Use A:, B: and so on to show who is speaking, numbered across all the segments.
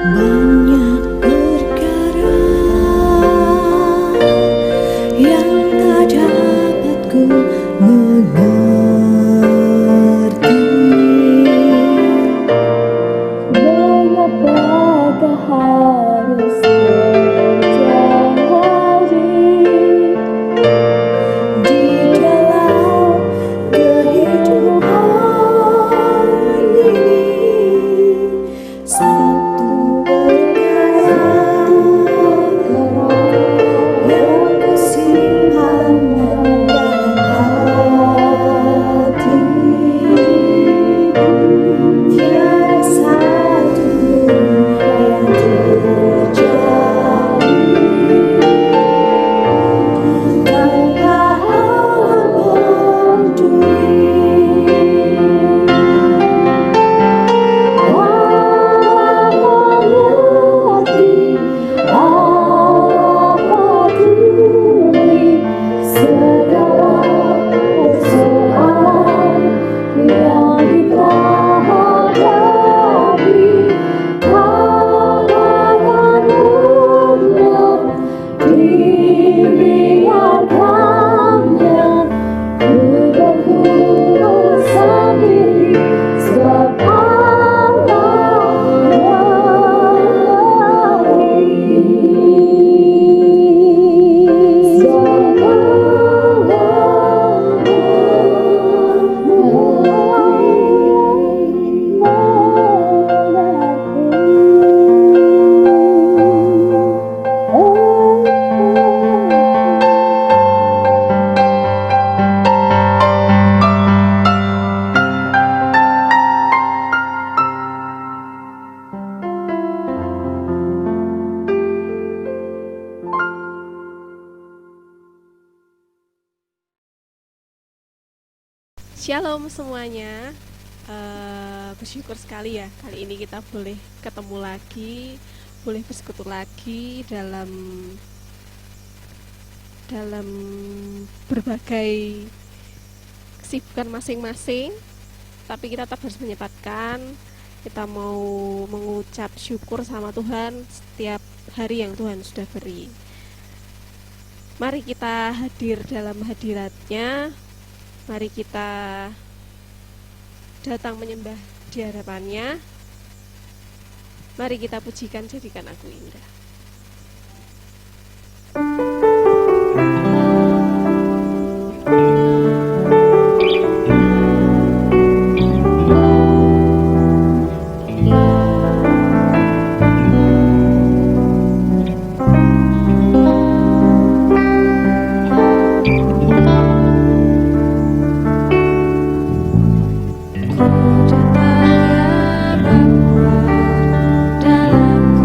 A: Banyak perkara yang tak dapat ku mengerti. Mengapakah harus terjadi di dalam kehidupan ini? Satu perkara yang kusimpan dalam hati, tiada satu yang terjadi tanpa Allah peduli. Allah peduli segala persoalan yang kita hadapi. Katakan benar, dibiarkannya ku berurusan diri, sebab Allah mengerti. Sebab
B: Shalom semuanya. Bersyukur sekali ya kali ini kita boleh ketemu lagi, boleh bersekutu lagi dalam berbagai kesibukan masing-masing. Tapi kita tetap harus menyempatkan, kita mau mengucap syukur sama Tuhan setiap hari yang Tuhan sudah beri. Mari kita hadir dalam hadirat-Nya. Mari kita datang menyembah di hadapan-Nya. Mari kita pujikan, jadikan aku indah.
A: dalam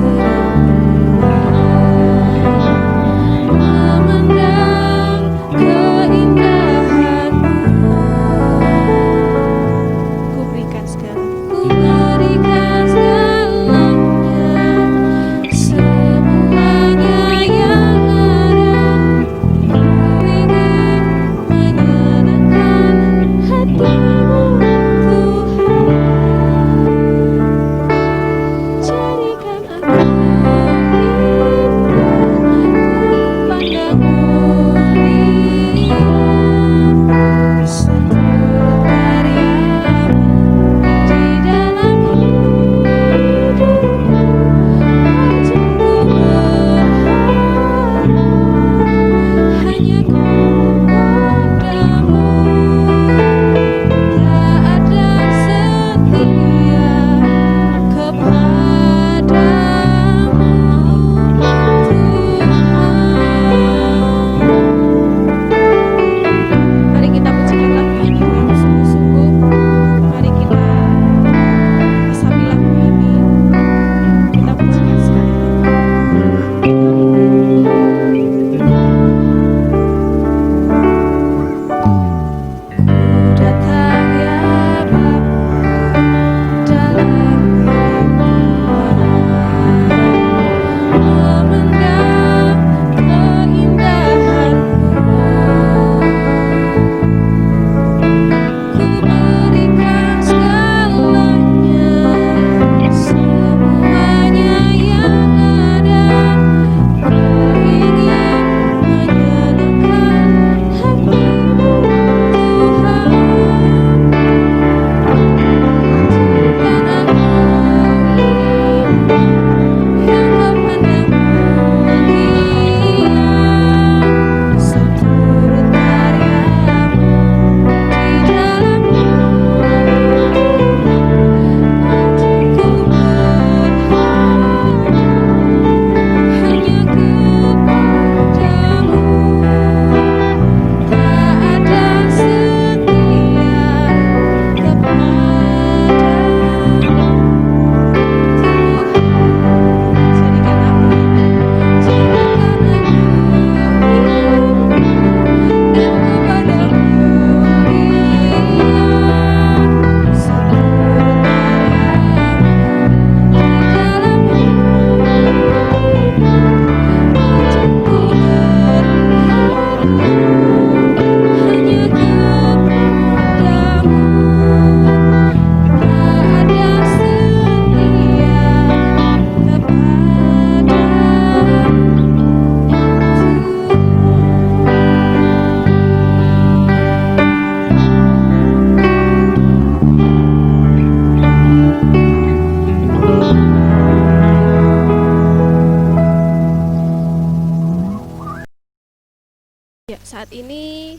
B: saat ini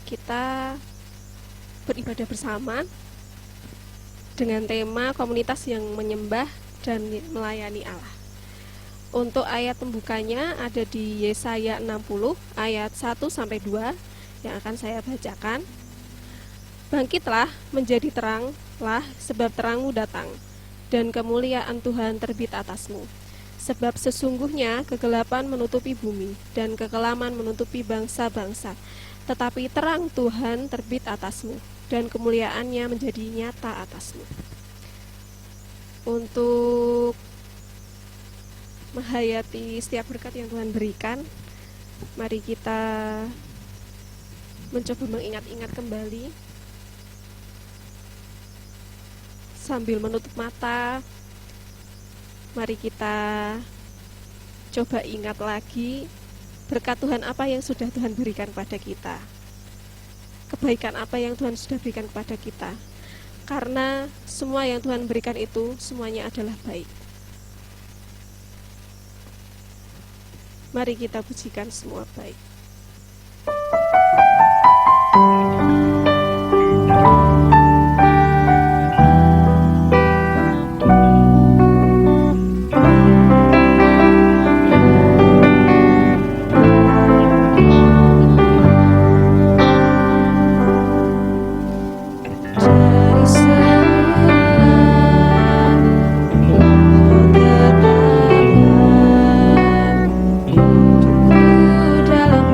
B: kita beribadah bersama dengan tema komunitas yang menyembah dan melayani Allah. Untuk ayat pembukanya ada di Yesaya 60 ayat 1-2 yang akan saya bacakan. Bangkitlah, menjadi teranglah, sebab terangmu datang, dan kemuliaan Tuhan terbit atasmu. Sebab sesungguhnya kegelapan menutupi bumi, dan kekelaman menutupi bangsa-bangsa. Tetapi terang Tuhan terbit atasmu, dan kemuliaannya menjadi nyata atasmu. Untuk menghayati setiap berkat yang Tuhan berikan, mari kita mencoba mengingat-ingat kembali sambil menutup mata. Mari kita coba ingat lagi berkat Tuhan apa yang sudah Tuhan berikan kepada kita, kebaikan apa yang Tuhan sudah berikan kepada kita, karena semua yang Tuhan berikan itu semuanya adalah baik. Mari kita pujikan semua baik. Dalam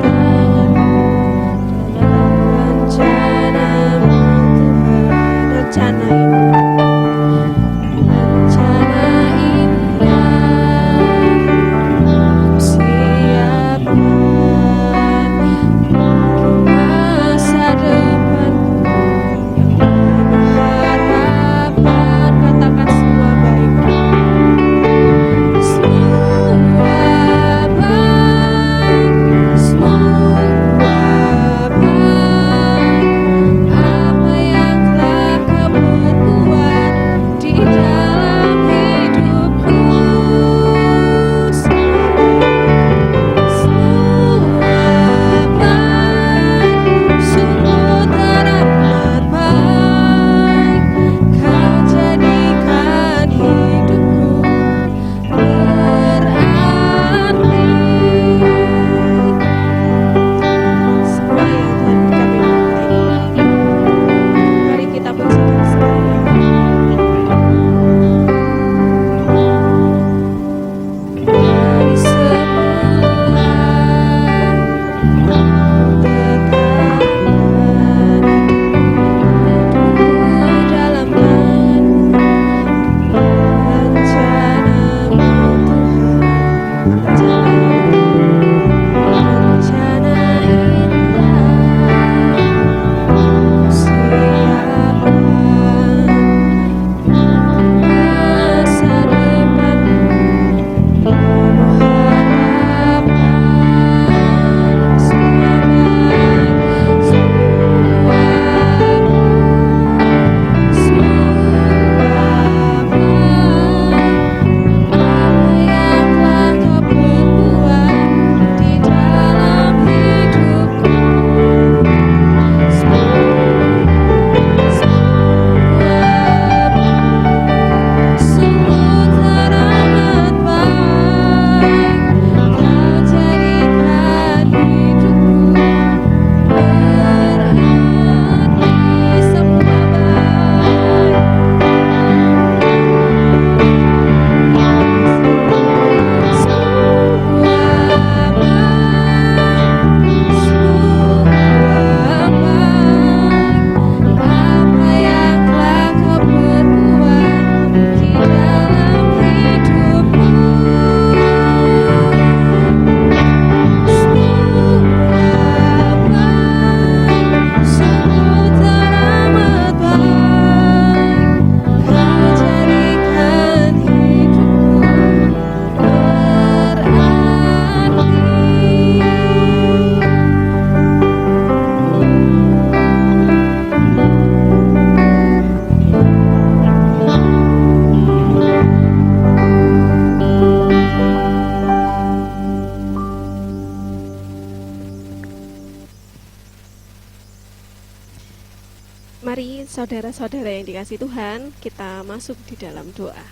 B: saudara-saudara yang dikasih Tuhan, kita masuk di dalam doa.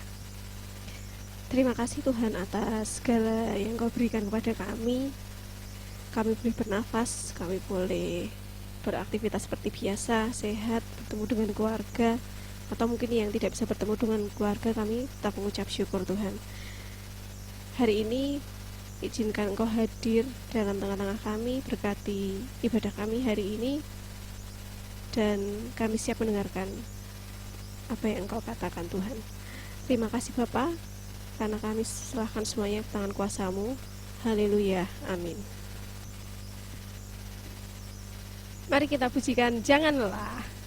B: Terima kasih Tuhan atas segala yang Kau berikan kepada kami. Kami boleh bernafas, kami boleh beraktivitas seperti biasa, sehat, bertemu dengan keluarga, atau mungkin yang tidak bisa bertemu dengan keluarga, kami tetap mengucap syukur Tuhan. Hari ini izinkan Engkau hadir dalam tengah-tengah kami, berkati ibadah kami hari ini, dan kami siap mendengarkan apa yang Engkau katakan Tuhan. Terima kasih Bapa, karena kami serahkan semuanya ke tangan kuasa-Mu. Haleluya, amin. Mari kita pujikan Jangan Lelah.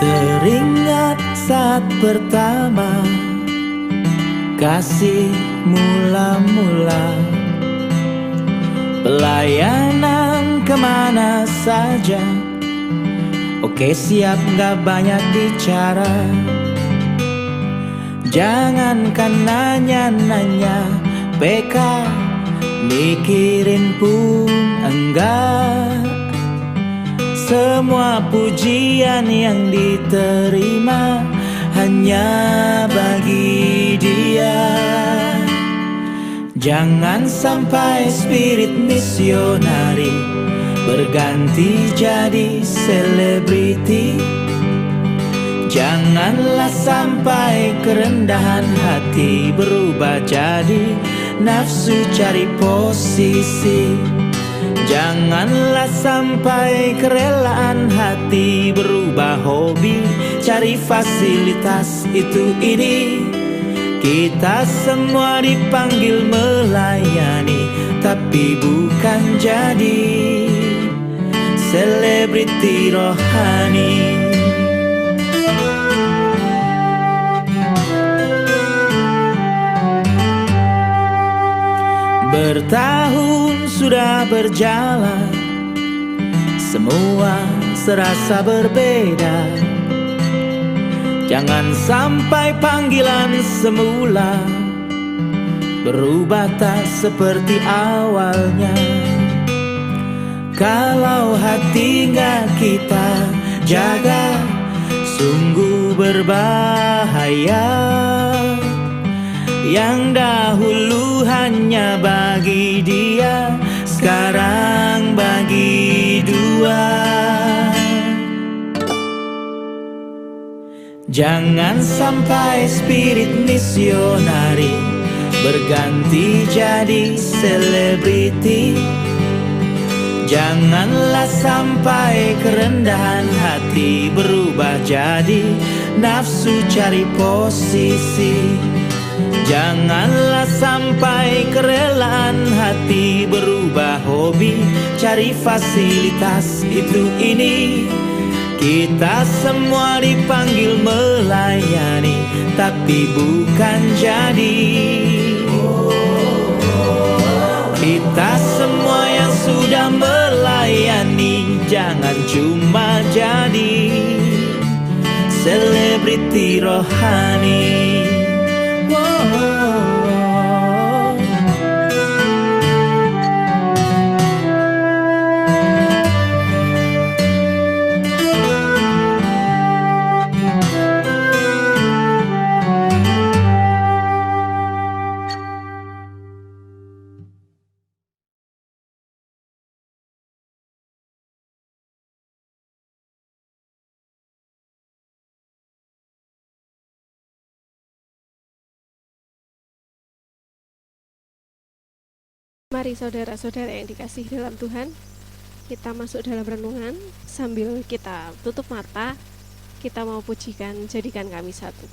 C: Teringat saat pertama kasih mula-mula, pelayanan kemana saja. Oke siap gak banyak bicara, jangankan nanya-nanya, PK mikirin pun enggak. semua pujian yang diterima hanya bagi Dia. Jangan sampai spirit misionari berganti jadi selebriti. Janganlah sampai kerendahan hati berubah jadi nafsu cari posisi. Janganlah sampai kerelaan hati berubah hobi cari fasilitas itu ini. Kita semua dipanggil melayani, tapi bukan jadi selebriti rohani. Bertahun sudah berjalan, semua serasa berbeda. Jangan sampai panggilan semula berubah tak seperti awalnya. Kalau hati nggak kita jaga, sungguh berbahaya. Yang dahulu hanya bagi Dia, sekarang bagi dua. Jangan sampai spirit misionari berganti jadi selebriti. Janganlah sampai kerendahan hati berubah jadi nafsu cari posisi. Janganlah sampai kerelaan hati berubah hobi cari fasilitas itu ini. Kita semua dipanggil melayani, tapi bukan jadi. Kita semua yang sudah melayani, jangan cuma jadi selebriti rohani.
B: Mari saudara-saudara yang dikasihi dalam Tuhan, kita masuk dalam renungan sambil kita tutup mata. Kita mau pujikan Jadikan Kami Satu.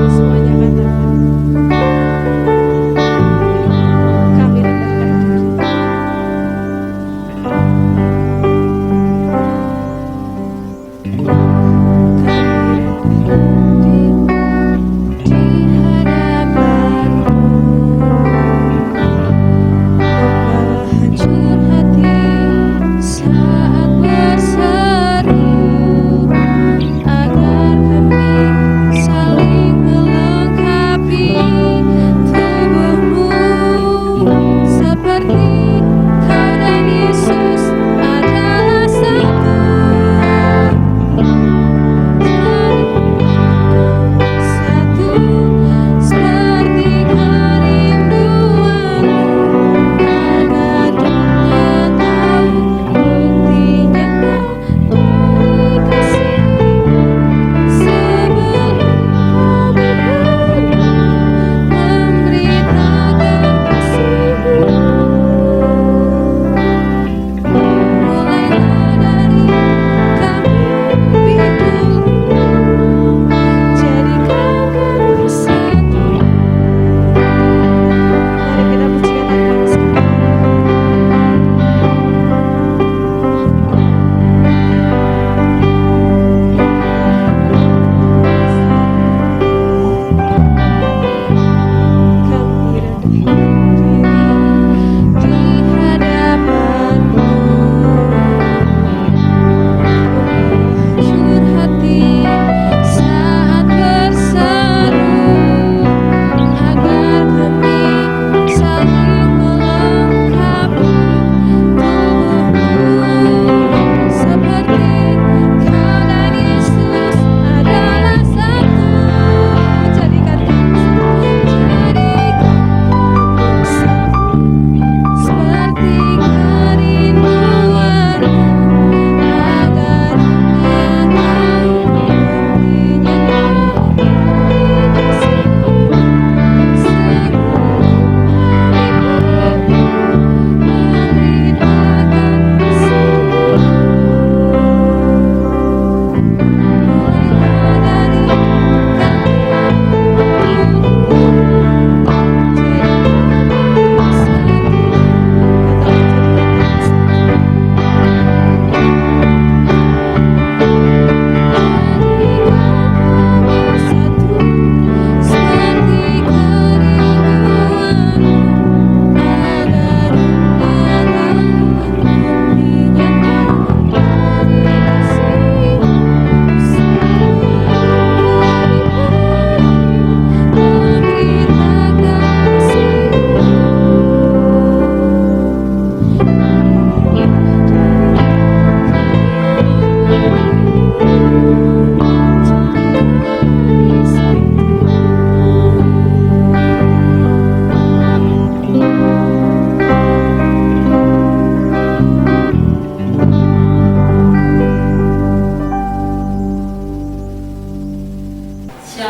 B: Semuanya katakan, kami rendahkan diri. Kami rendahkan diri.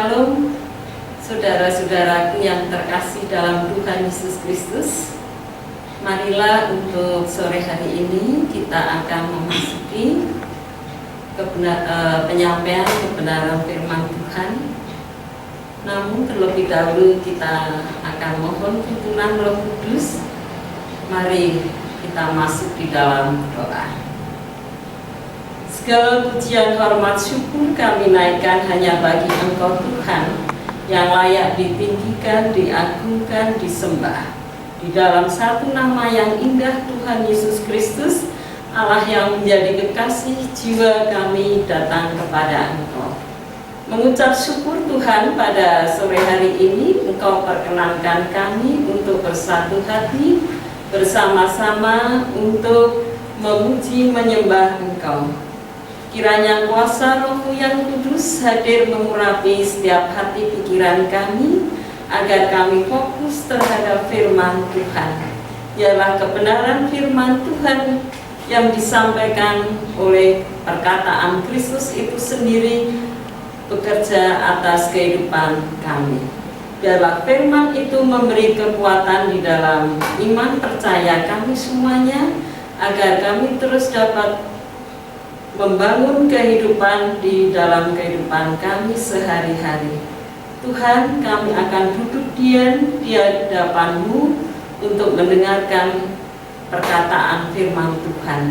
D: Shalom, saudara-saudaraku yang terkasih dalam Tuhan Yesus Kristus. Marilah untuk sore hari ini kita akan memasuki penyampaian kebenaran firman Tuhan. Namun terlebih dahulu kita akan mohon tuntunan Roh Kudus. Mari kita masuk di dalam doa. Segala pujian, hormat, syukur kami naikkan hanya bagi Engkau Tuhan, yang layak ditinggikan, diagungkan, disembah. Di dalam satu nama yang indah, Tuhan Yesus Kristus, Allah yang menjadi kekasih jiwa kami datang kepada Engkau. Mengucap syukur Tuhan, pada sore hari ini Engkau perkenankan kami untuk bersatu hati bersama-sama untuk memuji menyembah Engkau. Kiranya kuasa Roh-Mu yang kudus hadir mengurapi setiap hati pikiran kami, agar kami fokus terhadap firman Tuhan. Ialah kebenaran firman Tuhan yang disampaikan oleh perkataan Kristus itu sendiri bekerja atas kehidupan kami. Biarlah firman itu memberi kekuatan di dalam iman percaya kami semuanya, agar kami terus dapat membangun kehidupan di dalam kehidupan kami sehari-hari. Tuhan, kami akan duduk diam di hadapan-Mu untuk mendengarkan perkataan firman Tuhan.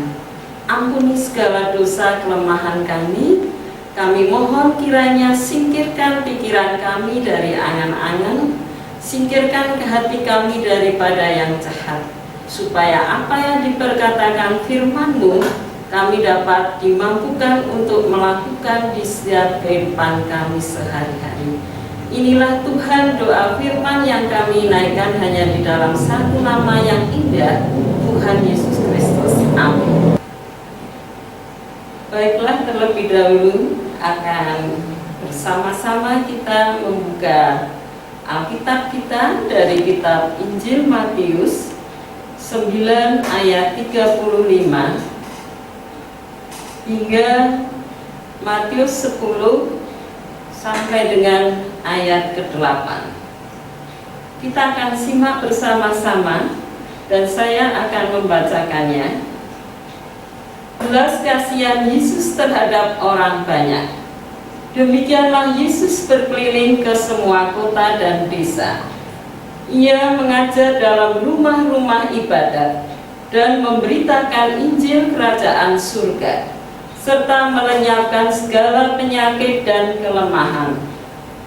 D: Ampuni segala dosa kelemahan kami. Kami mohon kiranya singkirkan pikiran kami dari angan-angan, singkirkan ke hati kami daripada yang jahat, supaya apa yang diperkatakan firman-Mu kami dapat dimampukan untuk melakukan di setiap kehidupan kami sehari-hari. Inilah Tuhan doa firman yang kami naikkan hanya di dalam satu nama yang indah, Tuhan Yesus Kristus. Amin. Baiklah, terlebih dahulu akan bersama-sama kita membuka Alkitab kita dari kitab Injil Matius 9 ayat 35 hingga Matius 10 sampai dengan ayat ke-8. Kita akan simak bersama-sama dan saya akan membacakannya. Belas kasihan Yesus terhadap orang banyak. Demikianlah Yesus berkeliling ke semua kota dan desa. Ia mengajar dalam rumah-rumah ibadat dan memberitakan Injil Kerajaan Surga, serta melenyapkan segala penyakit dan kelemahan.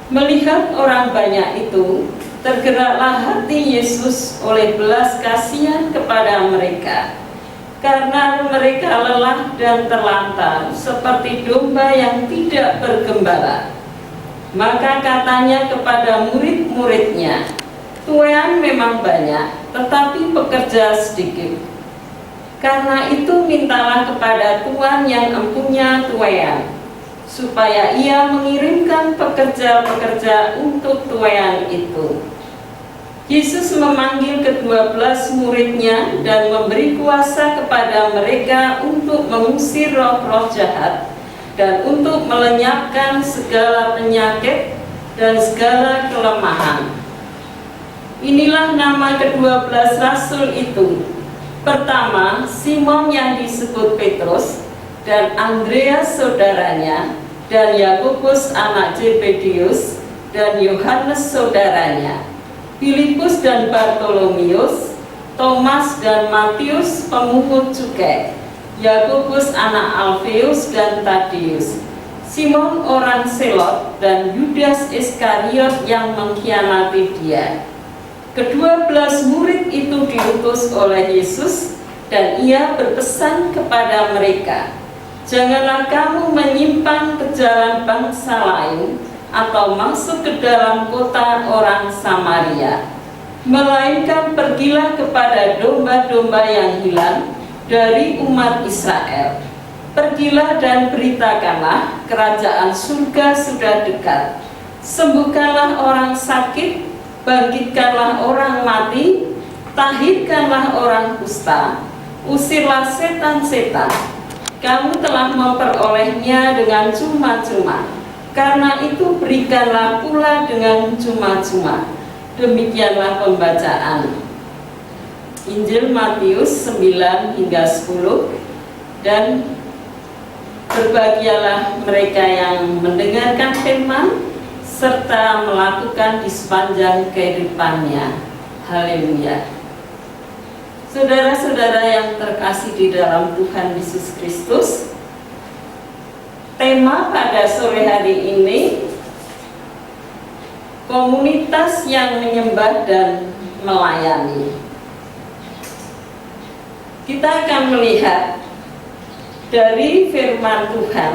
D: Melihat orang banyak itu, tergeraklah hati Yesus oleh belas kasihan kepada mereka, karena mereka lelah dan terlantar seperti domba yang tidak bergembala. Maka katanya kepada murid-muridnya, tuaian memang banyak, tetapi pekerja sedikit. Karena itu mintalah kepada Tuhan yang empunya tuaian, supaya ia mengirimkan pekerja-pekerja untuk tuaian itu. Yesus memanggil ke-12 muridnya dan memberi kuasa kepada mereka untuk mengusir roh-roh jahat dan untuk melenyapkan segala penyakit dan segala kelemahan. Inilah nama ke-12 rasul itu. Pertama, Simon yang disebut Petrus, dan Andreas saudaranya, dan Yakobus anak Zebedius, dan Yohanes saudaranya, Filipus dan Bartolomeus, Thomas dan Matius pemungut cukai, Yakobus anak Alfeus dan Tadius, Simon orang Selot, dan Yudas Iskariot yang mengkhianati dia. Ke-12 murid itu diutus oleh Yesus, dan ia berpesan kepada mereka, janganlah kamu menyimpang ke jalan bangsa lain atau masuk ke dalam kota orang Samaria, melainkan pergilah kepada domba-domba yang hilang dari umat Israel. Pergilah dan beritakanlah kerajaan surga sudah dekat. Sembuhkanlah orang sakit, bangkitkanlah orang mati, tahirkanlah orang kusta, usirlah setan-setan. Kamu telah memperolehnya dengan cuma-cuma. Karena itu berikanlah pula dengan cuma-cuma. Demikianlah pembacaan Injil Matius 9 hingga 10. Dan berbahagialah mereka yang mendengarkan firman serta melakukan di sepanjang kehidupannya. Haleluya. Saudara-saudara yang terkasih di dalam Tuhan Yesus Kristus, tema pada sore hari ini komunitas yang menyembah dan melayani. Kita akan melihat dari firman Tuhan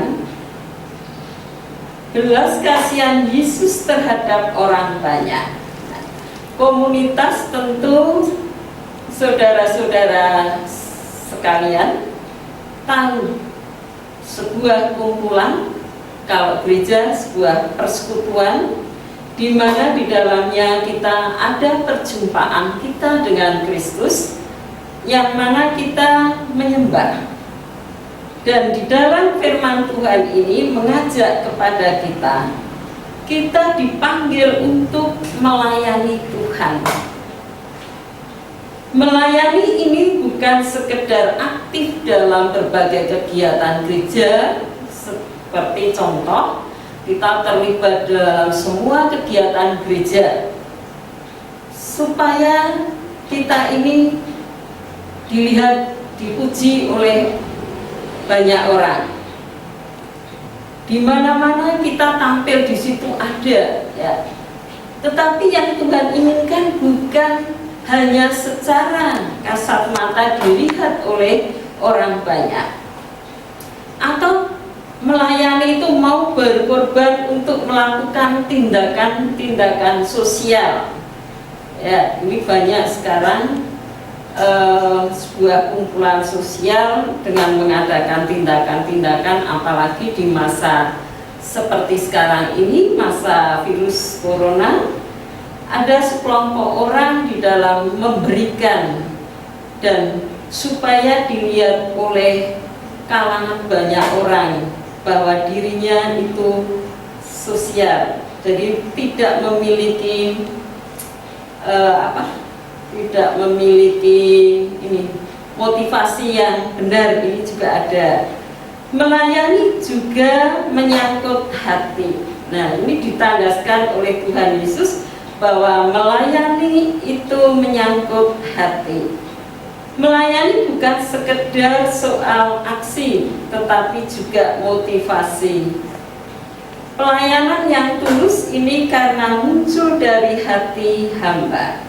D: belas kasihan Yesus terhadap orang banyak. Komunitas tentu saudara-saudara sekalian tahu, sebuah kumpulan, kalau gereja sebuah persekutuan di mana di dalamnya kita ada perjumpaan kita dengan Kristus, yang mana kita menyembah. Dan di dalam firman Tuhan ini mengajak kepada kita dipanggil untuk melayani Tuhan. Melayani ini bukan sekedar aktif dalam berbagai kegiatan gereja, seperti contoh, kita terlibat dalam semua kegiatan gereja, supaya kita ini dilihat, dipuji oleh banyak orang. Di mana-mana kita tampil di situ ada, ya. Tetapi yang Tuhan inginkan bukan hanya secara kasat mata dilihat oleh orang banyak, atau melayani itu mau berkorban untuk melakukan tindakan-tindakan sosial. Ya, ini banyak sekarang sebuah kumpulan sosial dengan mengadakan tindakan-tindakan, apalagi di masa seperti sekarang ini, masa virus corona, ada sekelompok orang di dalam memberikan dan supaya dilihat oleh kalangan banyak orang bahwa dirinya itu sosial, jadi tidak memiliki tidak memiliki motivasi yang benar. Ini juga ada. Melayani juga menyangkut hati. Nah, ini ditandaskan oleh Tuhan Yesus bahwa melayani itu menyangkut hati. Melayani bukan sekedar soal aksi, tetapi juga motivasi. Pelayanan yang tulus ini karena muncul dari hati hamba.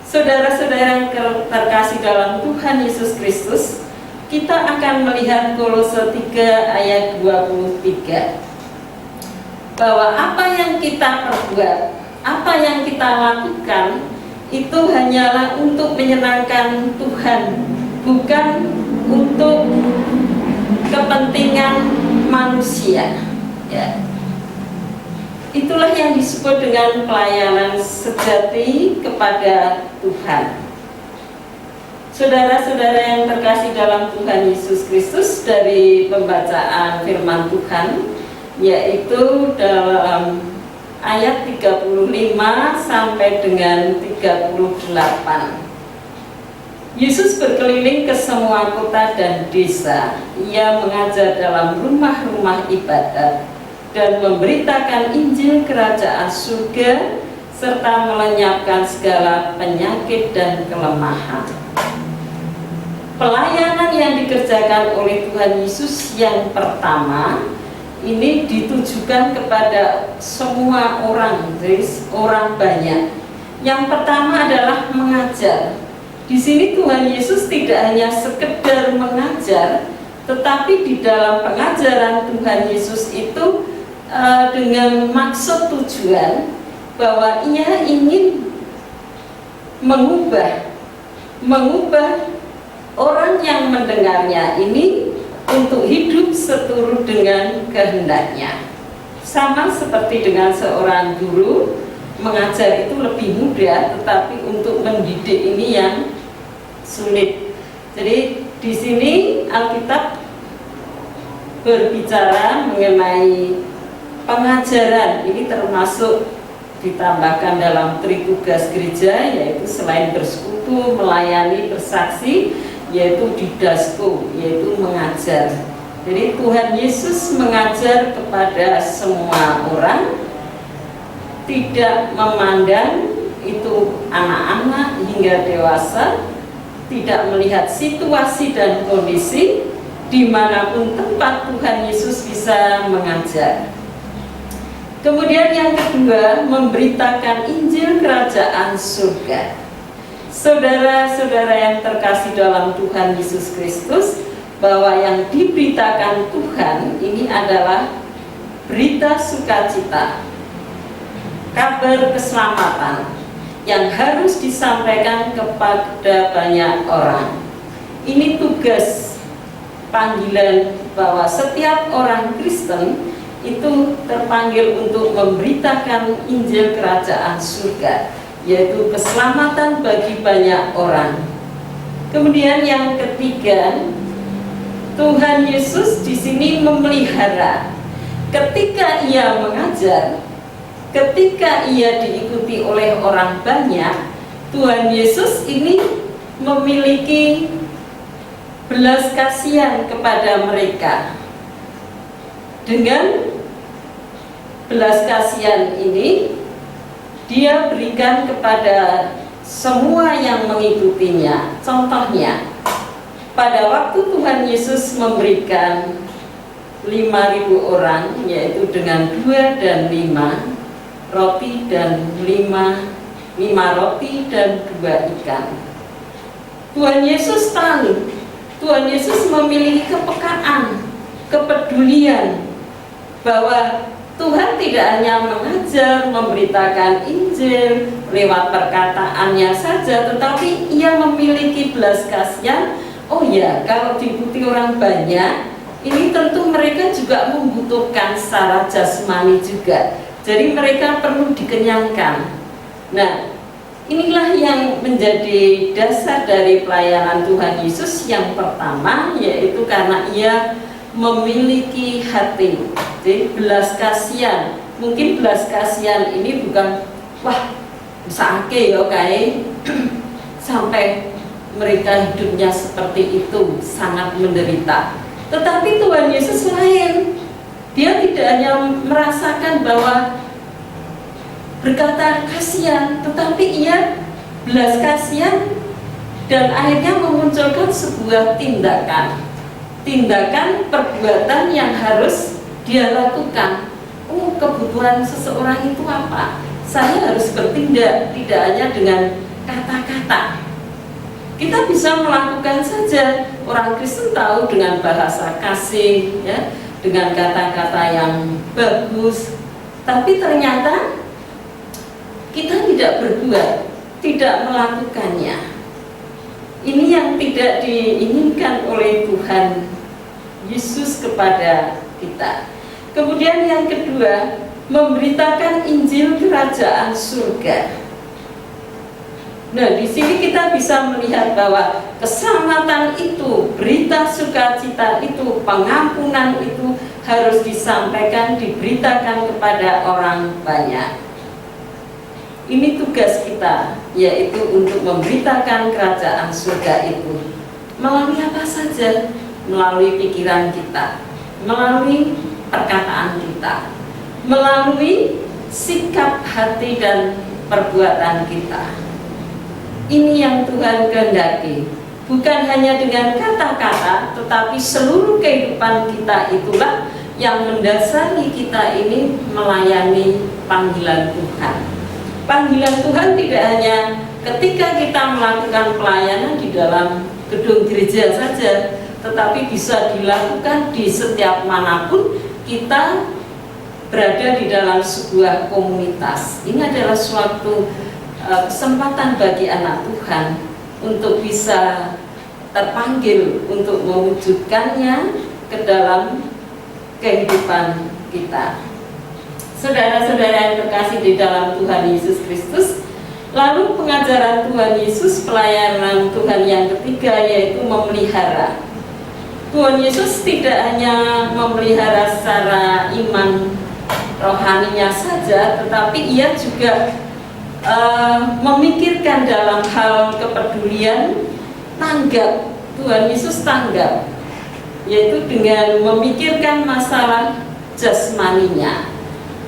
D: Saudara-saudara yang terkasih dalam Tuhan Yesus Kristus, kita akan melihat Kolose 3 ayat 23, bahwa apa yang kita perbuat, apa yang kita lakukan itu hanyalah untuk menyenangkan Tuhan, bukan untuk kepentingan manusia, ya. Itulah yang disebut dengan pelayanan sejati kepada Tuhan. Saudara-saudara yang terkasih dalam Tuhan Yesus Kristus, dari pembacaan firman Tuhan, yaitu dalam ayat 35 sampai dengan 38. Yesus berkeliling ke semua kota dan desa. Ia mengajar dalam rumah-rumah ibadat dan memberitakan Injil Kerajaan Surga, serta melenyapkan segala penyakit dan kelemahan. Pelayanan yang dikerjakan oleh Tuhan Yesus yang pertama ini ditujukan kepada semua orang, jadi orang banyak. Yang pertama adalah mengajar. Di sini Tuhan Yesus tidak hanya sekedar mengajar, tetapi di dalam pengajaran Tuhan Yesus itu dengan maksud tujuan bahwa ia ingin mengubah orang yang mendengarnya ini untuk hidup seturut dengan kehendaknya. Sama seperti dengan seorang guru, mengajar itu lebih mudah, tetapi untuk mendidik ini yang sulit. Jadi di sini Alkitab berbicara mengenai pengajaran ini termasuk ditambahkan dalam tritugas gereja, yaitu selain bersekutu, melayani, bersaksi, yaitu didasko, yaitu mengajar. Jadi Tuhan Yesus mengajar kepada semua orang, tidak memandang itu anak-anak hingga dewasa, tidak melihat situasi dan kondisi, dimanapun tempat Tuhan Yesus bisa mengajar. Kemudian yang kedua, memberitakan Injil Kerajaan Surga. Saudara-saudara yang terkasih dalam Tuhan Yesus Kristus, bahwa yang diberitakan Tuhan ini adalah berita sukacita, kabar keselamatan yang harus disampaikan kepada banyak orang. Ini tugas panggilan bahwa setiap orang Kristen itu terpanggil untuk memberitakan Injil Kerajaan Surga, yaitu keselamatan bagi banyak orang. Kemudian yang ketiga, Tuhan Yesus di sini memelihara. Ketika Ia mengajar, ketika Ia diikuti oleh orang banyak, Tuhan Yesus ini memiliki belas kasihan kepada mereka. Dengan belas kasihan ini, Dia berikan kepada semua yang mengikutinya. Contohnya, pada waktu Tuhan Yesus memberikan 5.000 orang, yaitu dengan 2 dan 5 roti dan 5 roti dan 2 ikan. Tuhan Yesus tahu, Tuhan Yesus memiliki kepekaan, kepedulian, bahwa Tuhan tidak hanya mengajar, memberitakan Injil lewat perkataannya saja, tetapi Ia memiliki belas kasihan. Oh ya, kalau diikuti orang banyak, ini tentu mereka juga membutuhkan secara jasmani juga. Jadi mereka perlu dikenyangkan. Nah, inilah yang menjadi dasar dari pelayanan Tuhan Yesus yang pertama, yaitu karena Ia memiliki hati. Jadi belas kasihan. Mungkin belas kasihan ini bukan wah sakit ya kayak sampai mereka hidupnya seperti itu, sangat menderita. Tetapi Tuhan Yesus lain. Dia tidak hanya merasakan bahwa berkata kasihan, tetapi Ia belas kasihan dan akhirnya memunculkan sebuah tindakan perbuatan yang harus Dia lakukan. Oh, kebutuhan seseorang itu apa? Saya harus bertindak, tidak hanya dengan kata-kata. Kita bisa melakukan saja. Orang Kristen tahu dengan bahasa kasih, ya, dengan kata-kata yang bagus. Tapi ternyata kita tidak berbuat, tidak melakukannya. Ini yang tidak diinginkan oleh Tuhan Yesus kepada kita. Kemudian yang kedua, memberitakan Injil Kerajaan Surga. Nah, di sini kita bisa melihat bahwa keselamatan itu, berita sukacita itu, pengampunan itu harus disampaikan, diberitakan kepada orang banyak. Ini tugas kita, yaitu untuk memberitakan kerajaan surga itu. Melalui apa saja? Melalui pikiran kita, melalui perkataan kita, melalui sikap hati dan perbuatan kita. Ini yang Tuhan kehendaki, bukan hanya dengan kata-kata, tetapi seluruh kehidupan kita itulah yang mendasari kita ini melayani panggilan Tuhan. Panggilan Tuhan tidak hanya ketika kita melakukan pelayanan di dalam gedung gereja saja, tetapi bisa dilakukan di setiap manapun kita berada di dalam sebuah komunitas. Ini adalah suatu kesempatan bagi anak Tuhan untuk bisa terpanggil untuk mewujudkannya ke dalam kehidupan kita. Saudara-saudara yang terkasih di dalam Tuhan Yesus Kristus, lalu pengajaran Tuhan Yesus, pelayanan Tuhan yang ketiga, yaitu memelihara. Tuhan Yesus tidak hanya memelihara secara iman rohaninya saja, tetapi ia juga memikirkan dalam hal kepedulian, tanggap. Tuhan Yesus tanggap, yaitu dengan memikirkan masalah jasmaninya.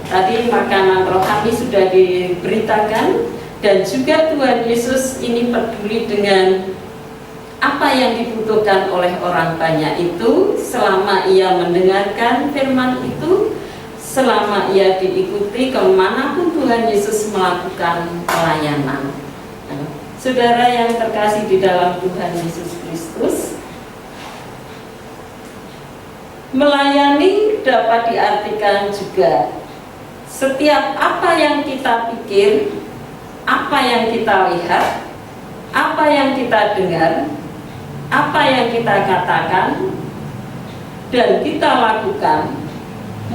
D: Tadi makanan rohani sudah diberitakan, dan juga Tuhan Yesus ini peduli dengan apa yang dibutuhkan oleh orang banyak itu selama ia mendengarkan firman itu, selama ia diikuti kemanapun Tuhan Yesus melakukan pelayanan. Saudara yang terkasih di dalam Tuhan Yesus Kristus, melayani dapat diartikan juga setiap apa yang kita pikir, apa yang kita lihat, apa yang kita dengar, apa yang kita katakan dan kita lakukan,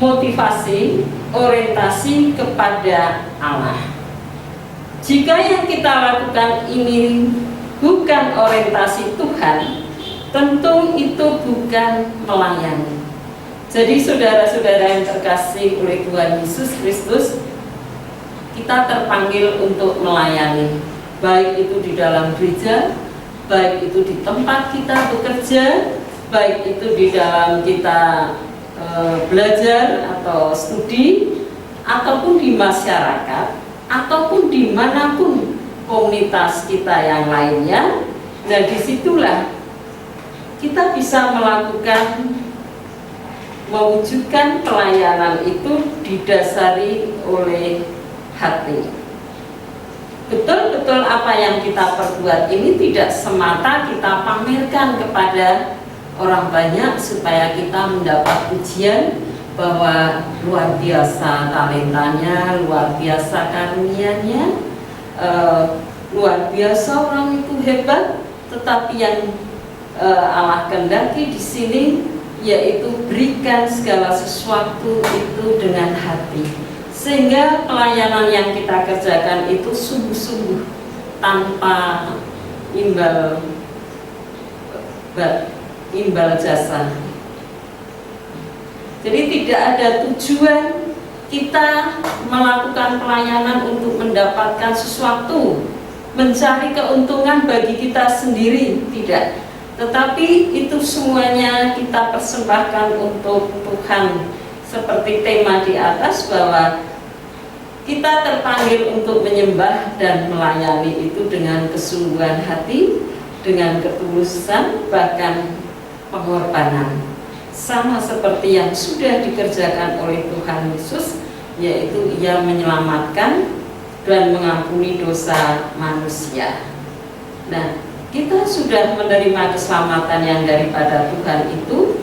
D: motivasi, orientasi kepada Allah. Jika yang kita lakukan ini bukan orientasi Tuhan, tentu itu bukan melayani. Jadi saudara-saudara yang terkasih oleh Tuhan Yesus Kristus, kita terpanggil untuk melayani, baik itu di dalam gereja, baik itu di tempat kita bekerja, baik itu di dalam kita belajar atau studi, ataupun di masyarakat, ataupun dimanapun komunitas kita yang lainnya. Nah, disitulah kita bisa mewujudkan pelayanan itu didasari oleh hati. Betul-betul apa yang kita perbuat ini tidak semata kita pamerkan kepada orang banyak supaya kita mendapat pujian bahwa luar biasa talentanya, luar biasa karunia-Nya, luar biasa orang itu hebat. Tetapi yang Allah kehendaki di sini yaitu berikan segala sesuatu itu dengan hati, sehingga pelayanan yang kita kerjakan itu sungguh-sungguh tanpa imbal jasa. Jadi tidak ada tujuan kita melakukan pelayanan untuk mendapatkan sesuatu, mencari keuntungan bagi kita sendiri, tidak. Tetapi itu semuanya kita persembahkan untuk Tuhan. Seperti tema di atas bahwa kita terpanggil untuk menyembah dan melayani itu dengan kesungguhan hati, dengan ketulusan, bahkan pengorbanan. Sama seperti yang sudah dikerjakan oleh Tuhan Yesus, yaitu ia menyelamatkan dan mengampuni dosa manusia. Nah, kita sudah menerima keselamatan yang daripada Tuhan itu,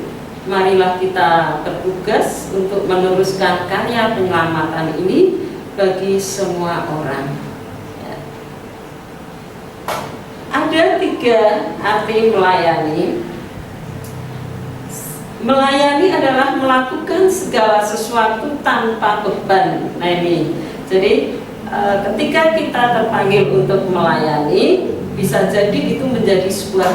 D: marilah kita bertugas untuk meneruskan karya penyelamatan ini bagi semua orang. Ya. Ada 3 arti melayani. Melayani adalah melakukan segala sesuatu tanpa beban. Nah ini, jadi ketika kita terpanggil untuk melayani, bisa jadi itu menjadi sebuah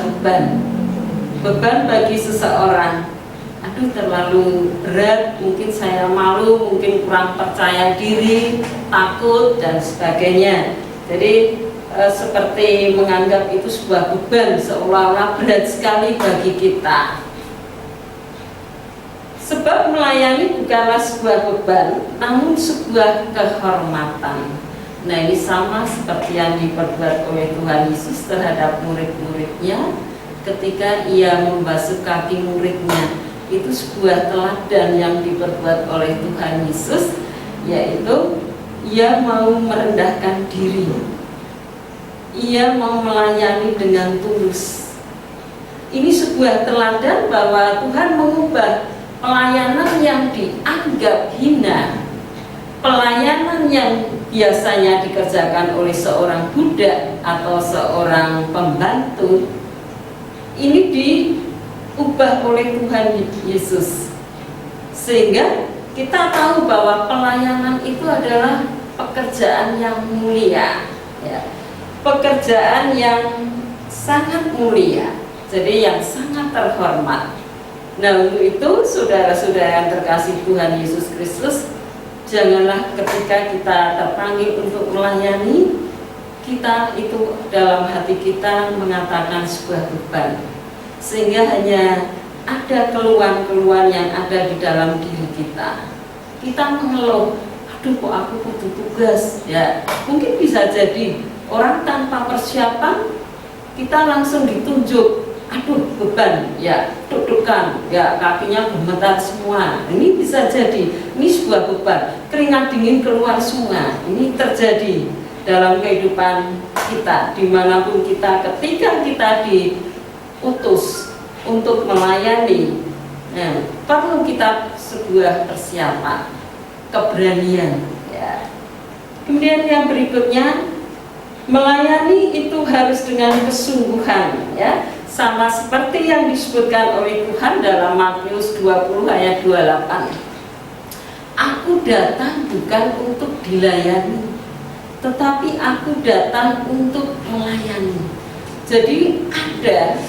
D: beban bagi seseorang. Aduh, terlalu berat, mungkin saya malu, mungkin kurang percaya diri, takut dan sebagainya. Jadi seperti menganggap itu sebuah beban, seolah-olah berat sekali bagi kita. Sebab melayani bukanlah sebuah beban, namun sebuah kehormatan. Nah, ini sama seperti yang diperbuat oleh Tuhan Yesus terhadap murid-muridnya ketika ia membasuh kaki muridnya. Itu sebuah teladan yang diperbuat oleh Tuhan Yesus, yaitu ia mau merendahkan diri, ia mau melayani dengan tulus. Ini sebuah teladan bahwa Tuhan mengubah pelayanan yang dianggap hina, pelayanan yang biasanya dikerjakan oleh seorang budak atau seorang pembantu, ini diubah oleh Tuhan Yesus, sehingga kita tahu bahwa pelayanan itu adalah pekerjaan yang mulia, ya. Pekerjaan yang sangat mulia, jadi yang sangat terhormat. Nah, untuk itu saudara-saudara yang terkasih Tuhan Yesus Kristus, Janganlah ketika kita terpanggil untuk melayani, kita itu dalam hati kita mengatakan sebuah beban, sehingga hanya ada keluhan-keluhan yang ada di dalam diri kita. Kita mengeluh, aduh kok aku butuh tugas. Ya, mungkin bisa jadi orang tanpa persiapan, kita langsung ditunjuk, aduh beban, ya deg-degan, ya kakinya gemetar semua. Ini bisa jadi, ini sebuah beban, keringat dingin keluar semua. Ini terjadi dalam kehidupan kita, dimanapun kita, ketika kita diutus untuk melayani. Nah, perlu kita sebuah persiapan, keberanian. Ya. Kemudian yang berikutnya, melayani itu harus dengan kesungguhan, ya. Sama seperti yang disebutkan oleh Tuhan dalam Matius 20 ayat 28. Aku datang bukan untuk dilayani, tetapi aku datang untuk melayani. Jadi ada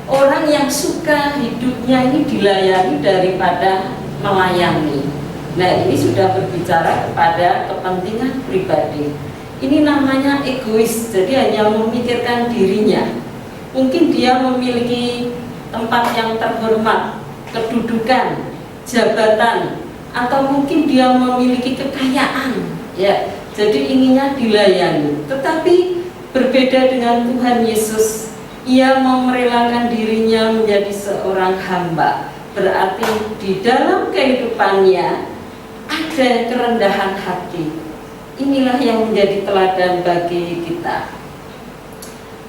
D: orang yang suka hidupnya ini dilayani daripada melayani. Nah, ini sudah berbicara kepada kepentingan pribadi. Ini namanya egois, jadi hanya memikirkan dirinya. Mungkin dia memiliki tempat yang terhormat, kedudukan, jabatan, atau mungkin dia memiliki kekayaan, ya. Jadi inginnya dilayani. Tetapi berbeda dengan Tuhan Yesus, ia mau merelakan dirinya menjadi seorang hamba. Berarti di dalam kehidupannya ada kerendahan hati. Inilah yang menjadi teladan bagi kita.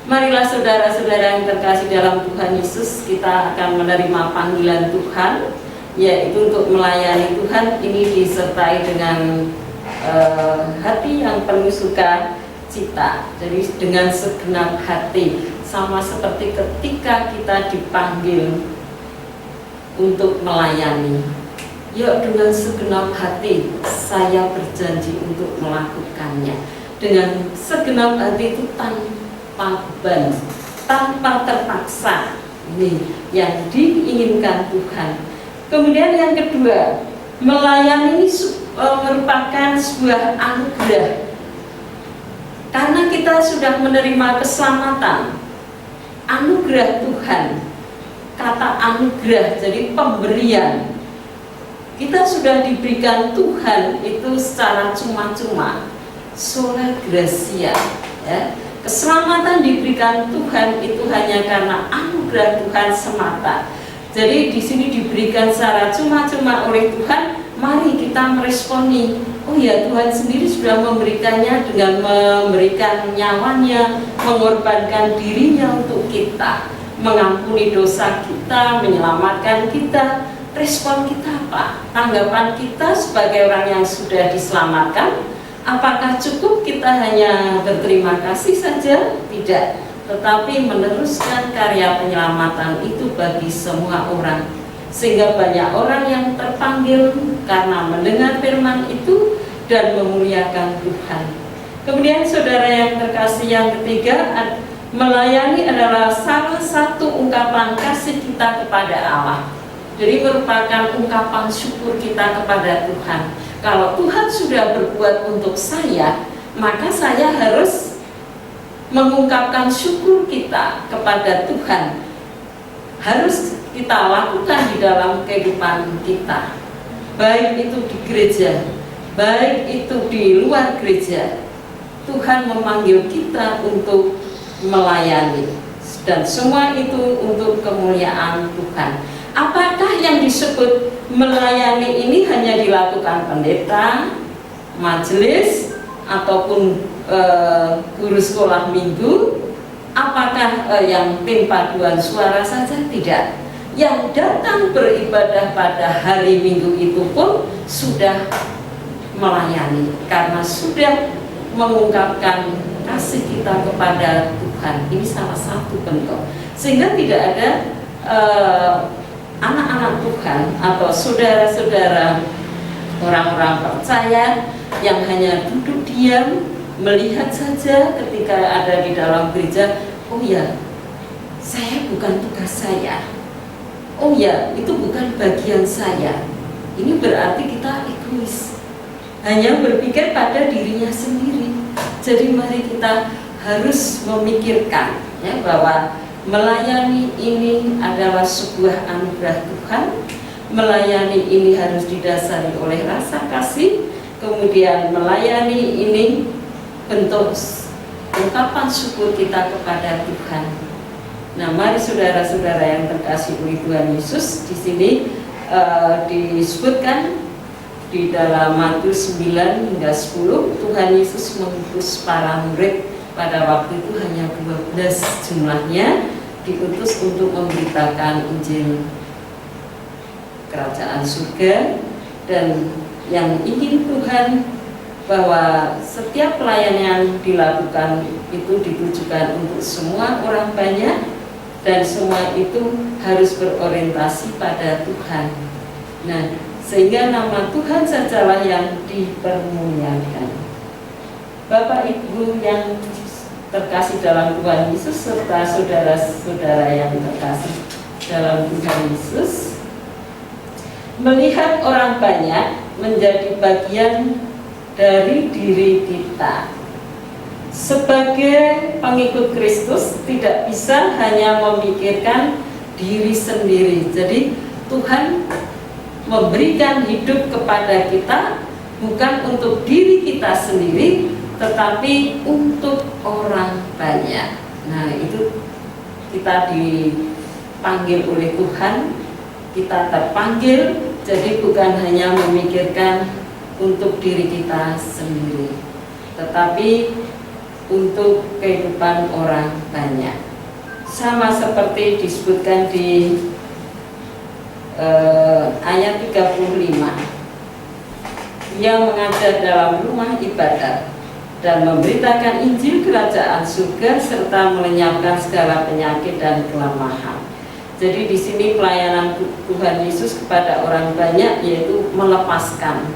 D: Marilah saudara-saudara yang terkasih dalam Tuhan Yesus, kita akan menerima panggilan Tuhan, yaitu untuk melayani Tuhan. Ini disertai dengan hati yang penuh sukacita. Jadi dengan segenap hati, sama seperti ketika kita dipanggil untuk melayani. Yuk, dengan segenap hati saya berjanji untuk melakukannya. Dengan segenap hati itu tanpa beban, tanpa terpaksa. Ini yang diinginkan Tuhan. Kemudian yang kedua, melayani ini merupakan sebuah anugerah. Karena kita sudah menerima keselamatan, anugerah Tuhan. Kata anugerah jadi pemberian. Kita sudah diberikan Tuhan itu secara cuma-cuma, sola gratia, ya. Keselamatan diberikan Tuhan itu hanya karena anugerah Tuhan semata. Jadi di sini diberikan secara cuma-cuma oleh Tuhan. Mari kita meresponi. Oh ya, Tuhan sendiri sudah memberikannya dengan memberikan nyawanya, mengorbankan dirinya untuk kita, mengampuni dosa kita, menyelamatkan kita. Respon kita apa? Tanggapan kita sebagai orang yang sudah diselamatkan, apakah cukup kita hanya berterima kasih saja? Tidak, tetapi meneruskan karya penyelamatan itu bagi semua orang, sehingga banyak orang yang terpanggil karena mendengar firman itu dan memuliakan Tuhan. Kemudian saudara yang terkasih, yang ketiga, melayani adalah salah satu ungkapan kasih kita kepada Allah. Jadi merupakan ungkapan syukur kita kepada Tuhan. Kalau Tuhan sudah berbuat untuk saya, maka saya harus mengungkapkan syukur kita kepada Tuhan. Harus kita lakukan di dalam kehidupan kita, baik itu di gereja, baik itu di luar gereja. Tuhan memanggil kita untuk melayani, dan semua itu untuk kemuliaan Tuhan. Apakah yang disebut melayani ini hanya dilakukan pendeta, majelis, ataupun guru sekolah minggu? Apakah yang tim paduan suara saja? Tidak. Yang datang beribadah pada hari Minggu itu pun sudah melayani, karena sudah mengungkapkan kasih kita kepada Tuhan. Ini salah satu bentuk. Sehingga tidak ada anak-anak Tuhan atau saudara-saudara orang-orang percaya yang hanya duduk diam, melihat saja ketika ada di dalam gereja. Oh ya, saya bukan tugas saya. Oh ya, itu bukan bagian saya. Ini berarti kita egois. hanya berpikir pada dirinya sendiri. Jadi mari kita harus memikirkan ya, bahwa melayani ini adalah sebuah anugerah Tuhan. Melayani ini harus didasari oleh rasa kasih. Kemudian melayani ini bentuk ungkapan syukur kita kepada Tuhan. Nah, mari saudara-saudara yang terkasih oleh Tuhan Yesus, di sini disebutkan di dalam Matius 9 hingga 10, Tuhan Yesus mengutus para murid pada waktu itu hanya 12 jumlahnya, diutus untuk memberitakan Injil Kerajaan Surga. Dan yang ingin Tuhan bahwa setiap pelayanan yang dilakukan itu ditujukan untuk semua orang banyak, dan semua itu harus berorientasi pada Tuhan. Nah, sehingga nama Tuhan sajalah yang dipermuliakan. Bapak Ibu yang terkasih dalam Tuhan Yesus serta saudara-saudara yang terkasih dalam Tuhan Yesus, melihat orang banyak menjadi bagian dari diri kita. Sebagai pengikut Kristus tidak bisa hanya memikirkan diri sendiri. Jadi Tuhan memberikan hidup kepada kita bukan untuk diri kita sendiri, tetapi untuk orang banyak. Nah, itu kita dipanggil oleh Tuhan, kita terpanggil, jadi bukan hanya memikirkan untuk diri kita sendiri, tetapi untuk kehidupan orang banyak. Sama seperti disebutkan di ayat 35, yang mengajar dalam rumah ibadat dan memberitakan Injil Kerajaan Surga serta melenyapkan segala penyakit dan kelemahan. Jadi di sini pelayanan Tuhan Yesus kepada orang banyak yaitu melepaskan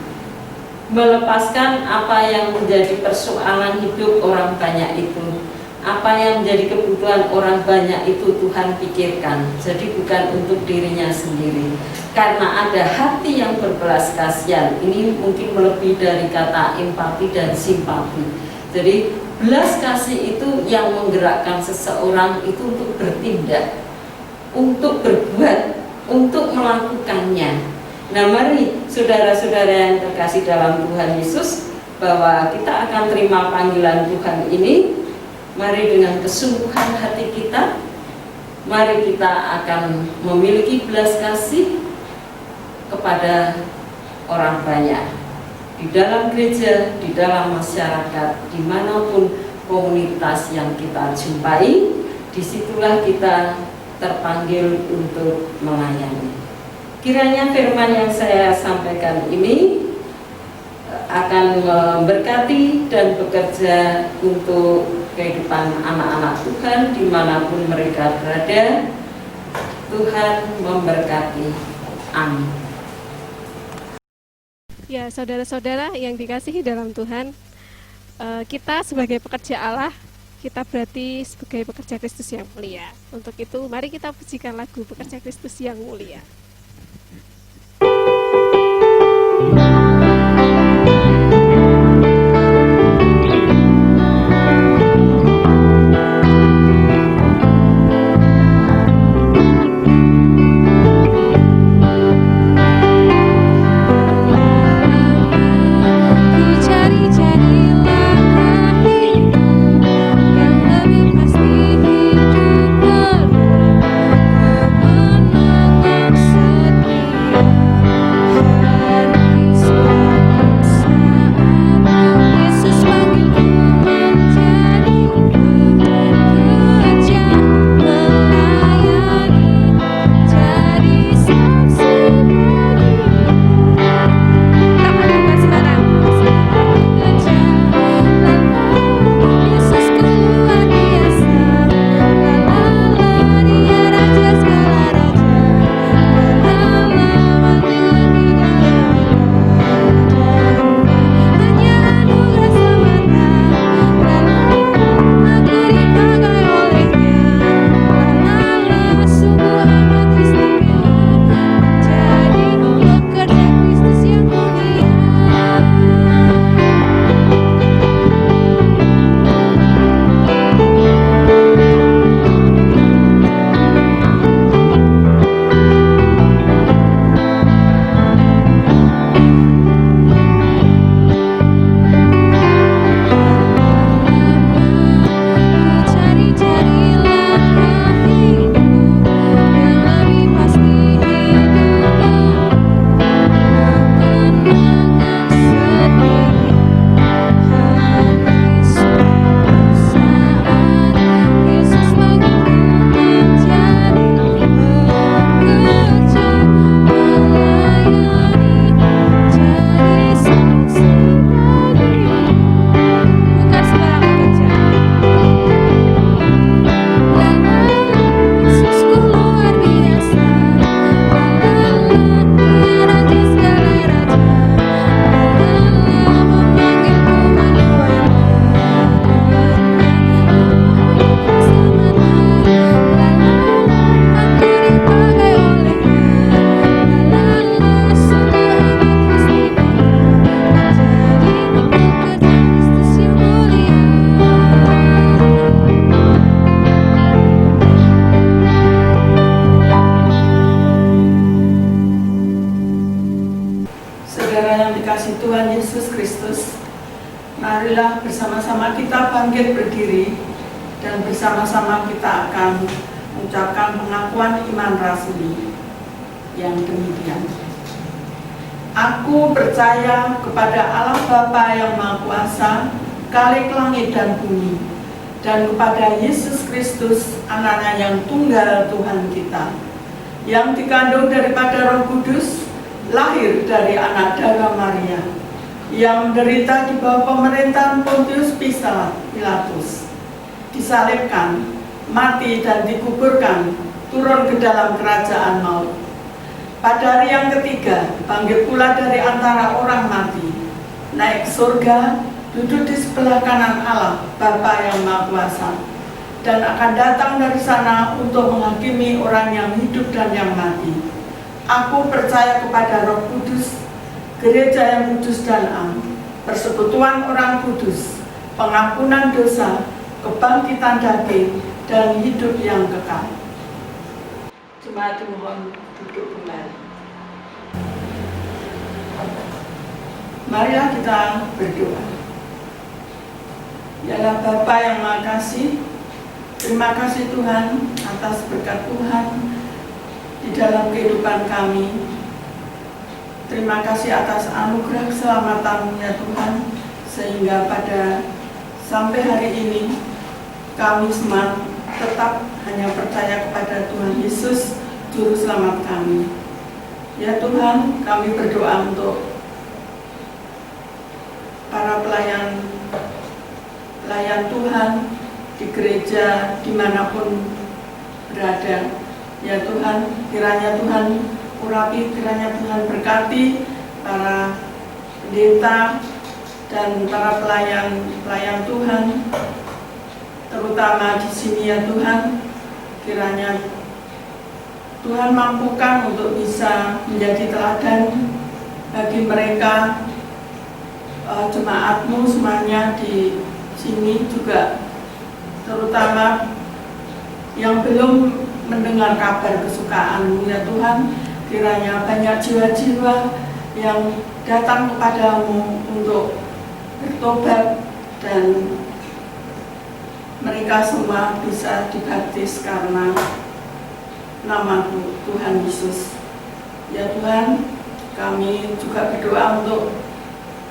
D: apa yang menjadi persoalan hidup orang banyak itu. Apa yang menjadi kebutuhan orang banyak itu Tuhan pikirkan. Jadi bukan untuk dirinya sendiri. Karena ada hati yang berbelas kasihan. Ini mungkin melebihi dari kata empati dan simpati. Jadi belas kasih itu yang menggerakkan seseorang itu untuk bertindak, untuk berbuat, untuk melakukannya. Nah, mari saudara-saudara yang terkasih dalam Tuhan Yesus, bahwa kita akan terima panggilan Tuhan ini. Mari dengan kesungguhan hati kita, mari kita akan memiliki belas kasih kepada orang banyak, di dalam gereja, di dalam masyarakat, dimanapun komunitas yang kita jumpai, disitulah kita terpanggil untuk melayani. Kiranya firman yang saya sampaikan ini akan memberkati dan bekerja untuk kehidupan anak-anak Tuhan dimanapun mereka berada. Tuhan memberkati. Amin.
B: Ya, saudara-saudara yang dikasihi dalam Tuhan, kita sebagai pekerja Allah, kita berarti sebagai pekerja Kristus yang mulia. Untuk itu, mari kita pujikan lagu Pekerja Kristus yang Mulia.
A: Ku menanggung
E: Marilah bersama-sama kita bangkit berdiri dan bersama-sama kita akan mengucapkan pengakuan iman rasmi yang demikian. Aku percaya kepada Allah Bapa yang Maha Kuasa, Khalik langit dan bumi, dan kepada Yesus Kristus, Anaknya yang tunggal Tuhan kita, yang dikandung daripada Roh Kudus, lahir dari anak darah Maria, yang menderita di bawah pemerintahan Pontius Pilatus, disalibkan, mati dan dikuburkan, turun ke dalam kerajaan maut. Pada hari yang ketiga, bangkit pula dari antara orang mati, naik surga, duduk di sebelah kanan Allah, Bapa yang Maha Kuasa, dan akan datang dari sana untuk menghakimi orang yang hidup dan yang mati. Aku percaya kepada Roh Kudus, gereja yang kudus dan am, persekutuan orang kudus, pengampunan dosa, kebangkitan daging, dan hidup yang kekal. Jemaat dimohon duduk kembali. Marilah kita berdoa. Yalah Bapa yang Maha Kasih, terima kasih Tuhan atas berkat Tuhan di dalam kehidupan kami. Terima kasih atas anugerah keselamatan ya Tuhan, sehingga pada sampai hari ini kami semua tetap hanya percaya kepada Tuhan Yesus, Juru Selamat kami. Ya Tuhan, kami berdoa untuk para pelayan Tuhan di gereja dimanapun berada. Ya Tuhan, kiranya Tuhan urapi, kiranya Tuhan berkati para pendeta dan para pelayan Tuhan, terutama di sini ya Tuhan. Kiranya Tuhan mampukan untuk bisa menjadi teladan bagi mereka, jemaat-Mu semuanya di sini juga, terutama yang belum mendengar kabar kesukaan-Mu ya Tuhan. Kiranya banyak jiwa-jiwa yang datang kepadamu untuk bertobat dan mereka semua bisa dibaptis karena nama Tuhan Yesus. Ya Tuhan, kami juga berdoa untuk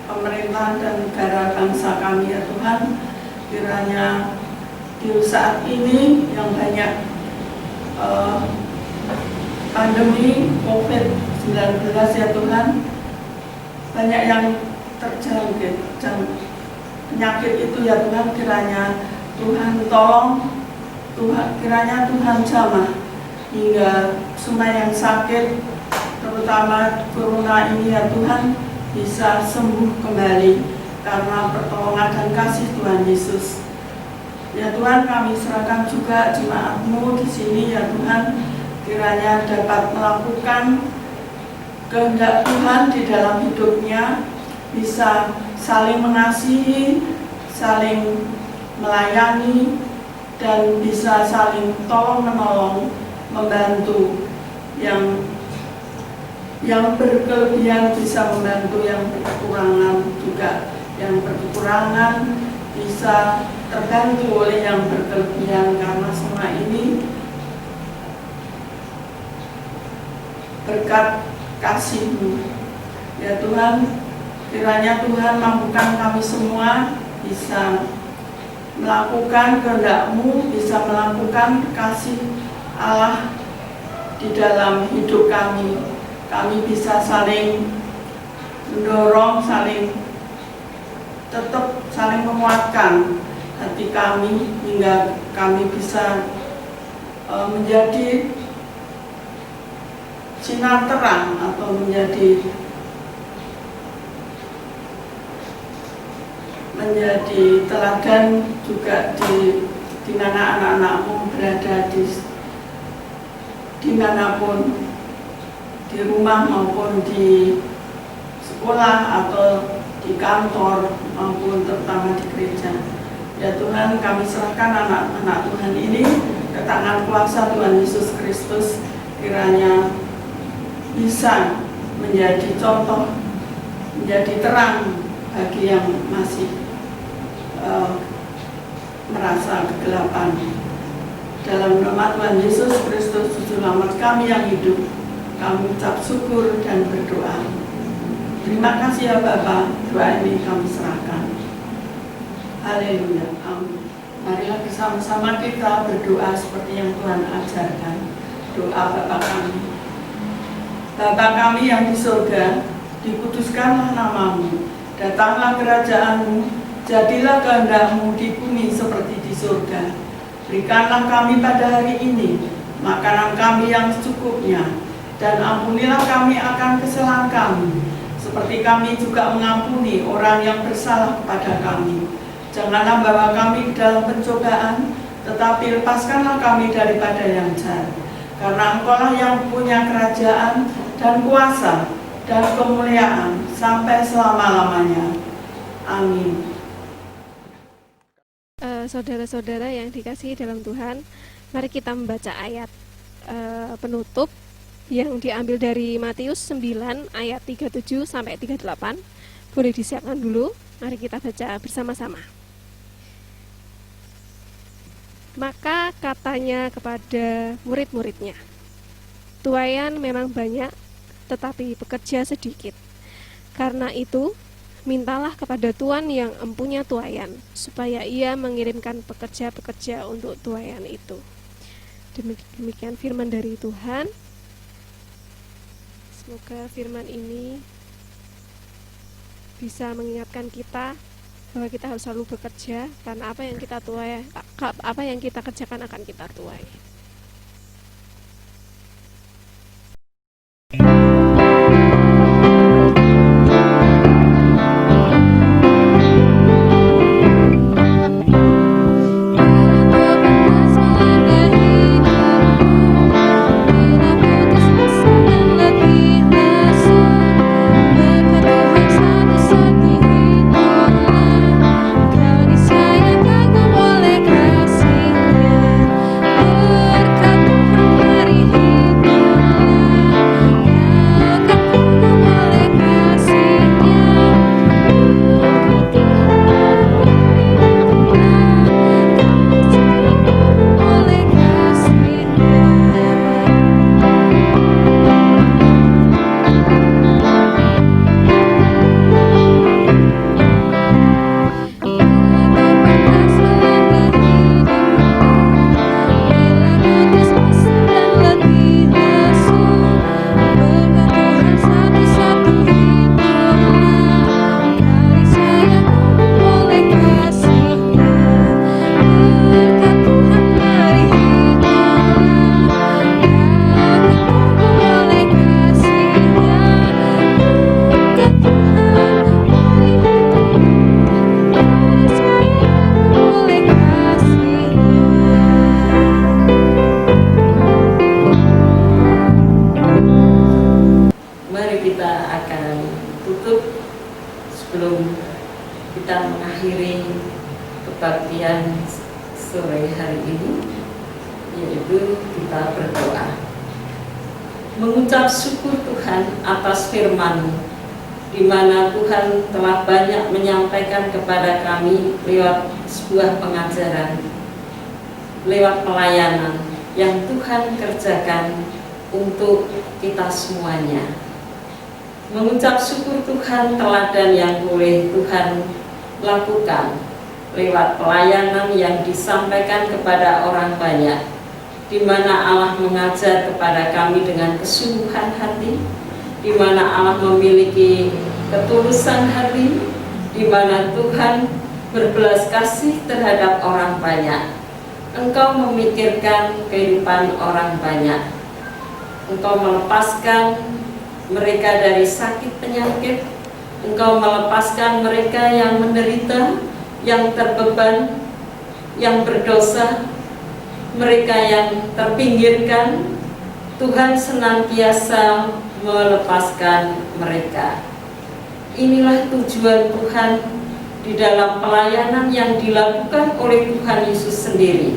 E: pemerintahan dan negara bangsa kami ya Tuhan. Kiranya di saat ini yang banyak pandemi COVID-19 ya Tuhan, banyak yang terjangkit penyakit itu ya Tuhan. Kiranya Tuhan tolong, kiranya Tuhan jamah hingga semua yang sakit, terutama corona ini ya Tuhan, bisa sembuh kembali karena pertolongan dan kasih Tuhan Yesus. Ya Tuhan, kami serahkan juga jemaat-Mu di sini ya Tuhan, kiranya dapat melakukan kehendak Tuhan di dalam hidupnya, bisa saling mengasihi, saling melayani, dan bisa saling tolong-menolong, membantu yang berkelebihan bisa membantu yang berkekurangan juga, yang berkekurangan bisa terbantu oleh yang berkelebihan, karena semua ini berkat kasih-Mu. Ya Tuhan, kiranya Tuhan mampukan kami semua bisa melakukan kehendak-Mu, bisa melakukan kasih Allah di dalam hidup kami. Kami bisa saling mendorong, tetap saling menguatkan hati kami hingga kami bisa menjadi sinar terang atau menjadi teladan juga di mana anak-anak-Mu berada, dimanapun, di rumah maupun di sekolah atau di kantor maupun terutama di gereja. Ya Tuhan, kami serahkan anak-anak Tuhan ini ke tangan kuasa Tuhan Yesus Kristus, kiranya bisa menjadi contoh, menjadi terang bagi yang masih merasa kegelapan. Dalam nama Tuhan Yesus Kristus, Juru Selamat kami yang hidup, kami ucap syukur dan berdoa. Terima kasih ya Bapa, doa ini kami serahkan. Haleluya, amin. Marilah bersama-sama kita berdoa seperti yang Tuhan ajarkan. Doa Bapa kami. Bapa kami yang di surga, dikuduskanlah namamu, datanglah kerajaanmu, jadilah kehendak-Mu di bumi seperti di surga. Berikanlah kami pada hari ini makanan kami yang secukupnya, dan ampunilah kami akan kesalahan kami, seperti kami juga mengampuni orang yang bersalah kepada kami. Janganlah bawa kami ke dalam pencobaan, tetapi lepaskanlah kami daripada yang jahat. Karena Engkau-lah yang punya kerajaan dan kuasa dan kemuliaan sampai selama-lamanya. Amin.
B: Saudara-saudara yang dikasihi dalam Tuhan, mari kita membaca ayat penutup yang diambil dari Matius 9 ayat 37 sampai 38. Boleh disiapkan dulu, mari kita baca bersama-sama. Maka katanya kepada murid-muridnya, tuaian memang banyak, tetapi pekerja sedikit. Karena itu, mintalah kepada Tuhan yang empunya tuaian, supaya ia mengirimkan pekerja-pekerja untuk tuaian itu. Demikian firman dari Tuhan. Semoga firman ini bisa mengingatkan kita bahwa kita harus selalu bekerja, karena apa yang kita tuai, apa yang kita kerjakan akan kita tuai.
D: kebaktian sore hari ini, yaitu kita berdoa mengucap syukur Tuhan atas firman-Mu, di mana Tuhan telah banyak menyampaikan kepada kami lewat sebuah pengajaran, lewat pelayanan yang Tuhan kerjakan untuk kita semuanya. Mengucap syukur Tuhan teladan yang boleh Tuhan lakukan lewat pelayanan yang disampaikan kepada orang banyak, di mana Allah mengajar kepada kami dengan kesungguhan hati, di mana Allah memiliki ketulusan hati, di mana Tuhan berbelas kasih terhadap orang banyak. Engkau memikirkan kehidupan orang banyak. Engkau melepaskan mereka dari sakit penyakit. Engkau melepaskan mereka yang menderita, yang terbeban, yang berdosa, mereka yang terpinggirkan. Tuhan senantiasa melepaskan mereka. Inilah tujuan Tuhan di dalam pelayanan yang dilakukan oleh Tuhan Yesus sendiri.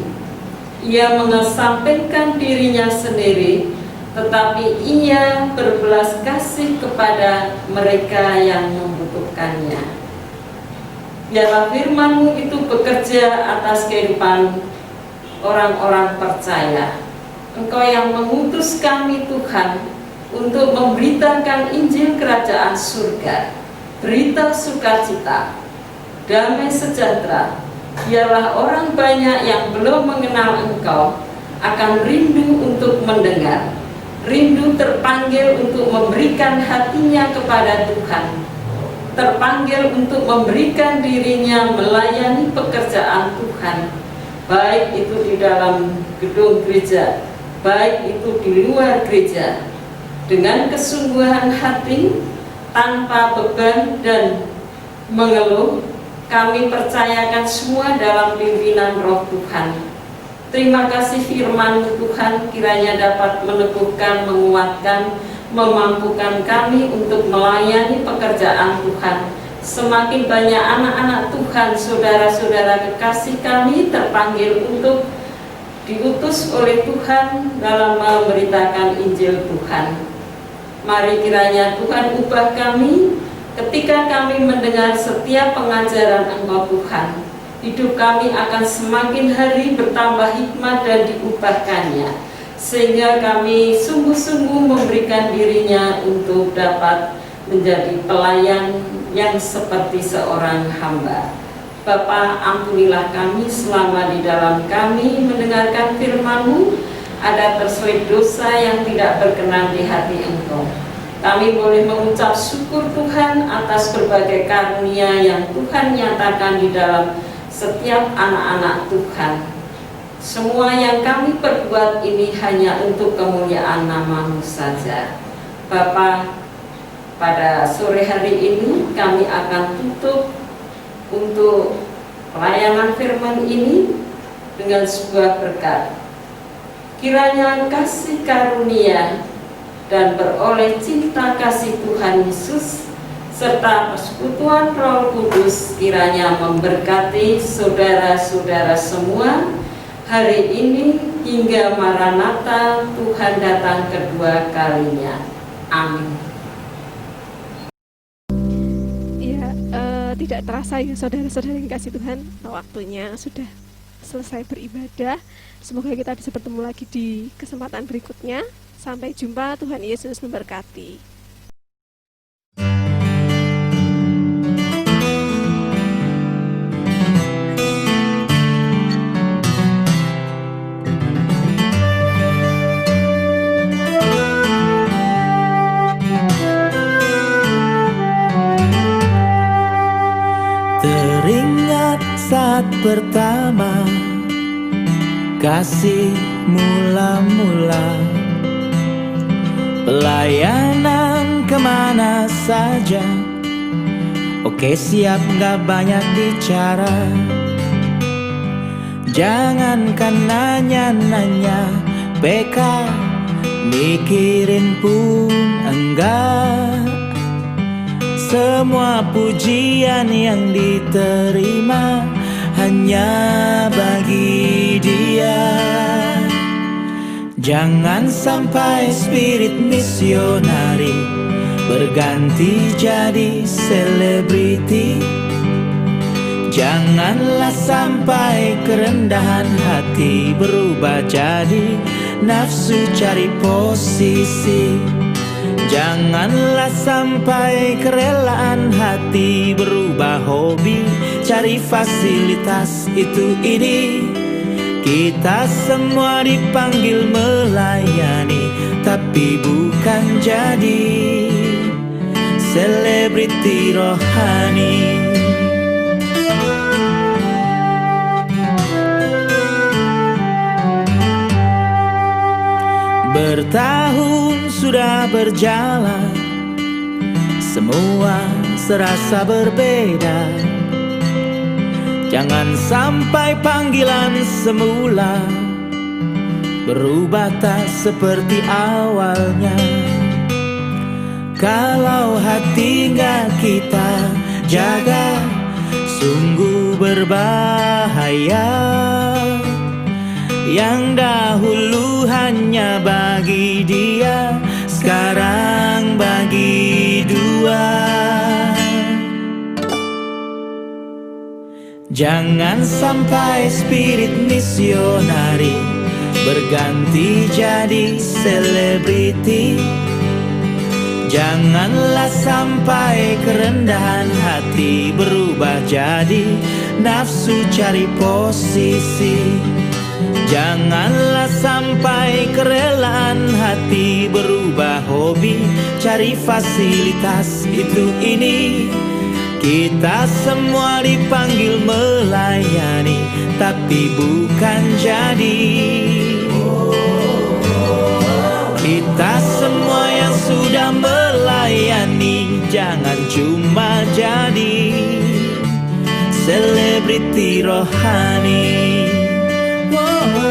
D: Ia mengesampingkan dirinya sendiri, tetapi ia berbelas kasih kepada mereka yang membutuhkannya. Biarlah firman-Mu itu bekerja atas kehidupan orang-orang percaya. Engkau yang mengutus kami Tuhan untuk memberitakan Injil Kerajaan Surga, berita sukacita, damai sejahtera. Biarlah orang banyak yang belum mengenal Engkau akan rindu untuk mendengar, rindu terpanggil untuk memberikan hatinya kepada Tuhan, terpanggil untuk memberikan dirinya melayani pekerjaan Tuhan, baik itu di dalam gedung gereja, baik itu di luar gereja, dengan kesungguhan hati, tanpa beban dan mengeluh. Kami percayakan semua dalam pimpinan Roh Tuhan. Terima kasih firman Tuhan kiranya dapat meneguhkan, menguatkan, memampukan kami untuk melayani pekerjaan Tuhan. Semakin banyak anak-anak Tuhan, saudara-saudara kekasih kami terpanggil untuk diutus oleh Tuhan dalam memberitakan Injil Tuhan. Mari kiranya Tuhan ubah kami ketika kami mendengar setiap pengajaran Engkau Tuhan. Hidup kami akan semakin hari bertambah hikmat dan diubahkannya, sehingga kami sungguh-sungguh memberikan dirinya untuk dapat menjadi pelayan yang seperti seorang hamba. Bapa, ampunilah kami selama di dalam kami mendengarkan firman-Mu ada terselip dosa yang tidak berkenan di hati Engkau. Kami boleh mengucap syukur Tuhan atas berbagai karunia yang Tuhan nyatakan di dalam setiap anak-anak Tuhan. Semua yang kami perbuat ini hanya untuk kemuliaan nama-Mu saja. Bapa, pada sore hari ini kami akan tutup untuk pelayanan firman ini dengan sebuah berkat. Kiranya kasih karunia dan beroleh cinta kasih Tuhan Yesus serta persekutuan Roh Kudus kiranya memberkati saudara-saudara semua hari ini hingga Maranatha Tuhan datang kedua kalinya. Amin.
B: Ya, tidak terasa ya saudara-saudara yang kasih Tuhan, waktunya sudah selesai beribadah. Semoga kita bisa bertemu lagi di kesempatan berikutnya. Sampai jumpa, Tuhan Yesus memberkati.
C: Teringat saat pertama kasih mula-mula, pelayanan kemana saja. Oke siap gak banyak bicara, jangankan nanya-nanya, PK mikirin pun enggak. Semua pujian yang diterima hanya bagi Dia. Jangan sampai spirit misionari berganti jadi selebriti. Janganlah sampai kerendahan hati berubah jadi nafsu cari posisi. Janganlah sampai kerelaan hati berubah hobi cari fasilitas itu ini. Kita semua dipanggil melayani, tapi bukan jadi selebriti rohani. Bertahun sudah berjalan, semua serasa berbeda. Jangan sampai panggilan semula berubah tak seperti awalnya. Kalau hati nggak kita jaga, sungguh berbahaya. Yang dahulu hanya bagi Dia, sekarang bagi dua. Jangan sampai spirit misionari berganti jadi selebriti. Janganlah sampai kerendahan hati berubah jadi nafsu cari posisi. Janganlah sampai kerelaan hati berubah hobi cari fasilitas itu ini. Kita semua dipanggil melayani, tapi bukan jadi. Kita semua yang sudah melayani, jangan cuma jadi selebriti rohani. Wow.